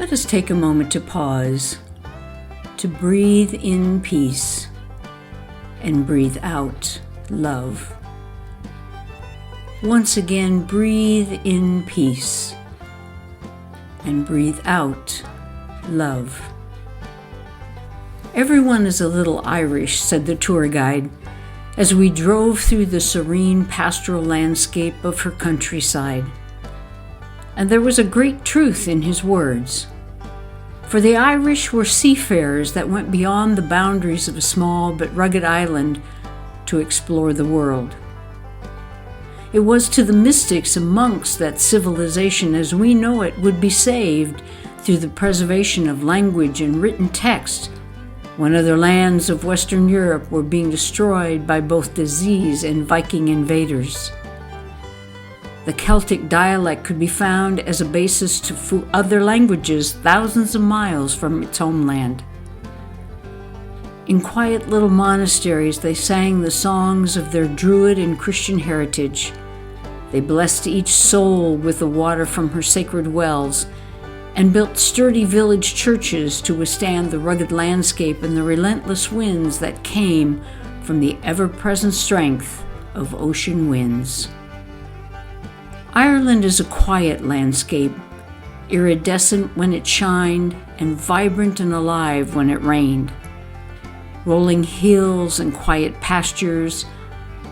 Let us take a moment to pause, to breathe in peace and breathe out love. Once again, breathe in peace and breathe out love. Everyone is a little Irish, said the tour guide, as we drove through the serene pastoral landscape of her countryside. And there was a great truth in his words. For the Irish were seafarers that went beyond the boundaries of a small but rugged island to explore the world. It was to the mystics and monks that civilization as we know it would be saved through the preservation of language and written text, when other lands of Western Europe were being destroyed by both disease and Viking invaders. The Celtic dialect could be found as a basis to other languages thousands of miles from its homeland. In quiet little monasteries, they sang the songs of their Druid and Christian heritage. They blessed each soul with the water from her sacred wells and built sturdy village churches to withstand the rugged landscape and the relentless winds that came from the ever-present strength of ocean winds. Ireland is a quiet landscape, iridescent when it shined and vibrant and alive when it rained. Rolling hills and quiet pastures,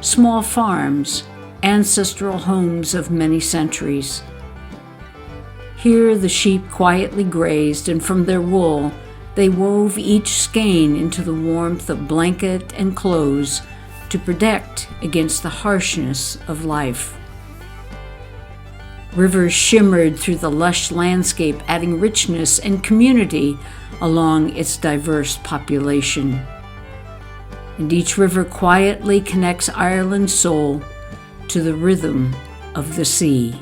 small farms, ancestral homes of many centuries. Here the sheep quietly grazed, and from their wool they wove each skein into the warmth of blanket and clothes to protect against the harshness of life. Rivers shimmered through the lush landscape, adding richness and community along its diverse population. And each river quietly connects Ireland's soul to the rhythm of the sea.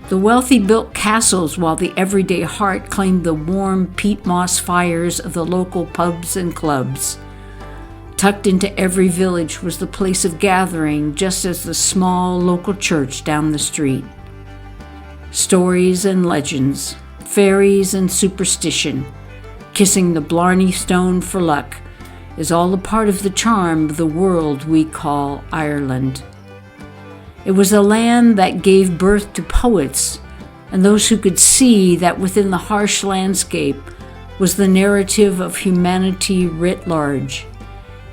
The wealthy built castles while the everyday heart claimed the warm peat moss fires of the local pubs and clubs. Tucked into every village was the place of gathering, just as the small local church down the street. Stories and legends, fairies and superstition, kissing the Blarney Stone for luck, is all a part of the charm of the world we call Ireland. It was a land that gave birth to poets and those who could see that within the harsh landscape was the narrative of humanity writ large.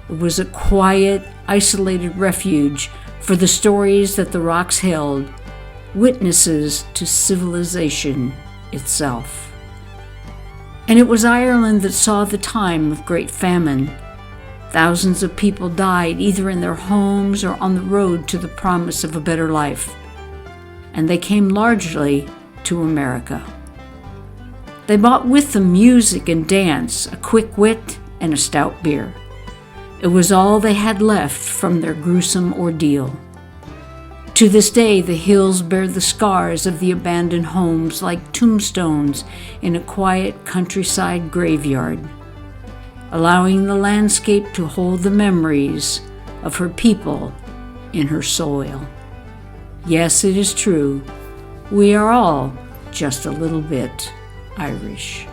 It was a quiet, isolated refuge for the stories that the rocks held, witnesses to civilization itself. And it was Ireland that saw the time of great famine. Thousands of people died either in their homes or on the road to the promise of a better life. And they came largely to America. They brought with them music and dance, a quick wit, and a stout beer. It was all they had left from their gruesome ordeal. To this day, the hills bear the scars of the abandoned homes like tombstones in a quiet countryside graveyard, allowing the landscape to hold the memories of her people in her soil. Yes, it is true, we are all just a little bit Irish.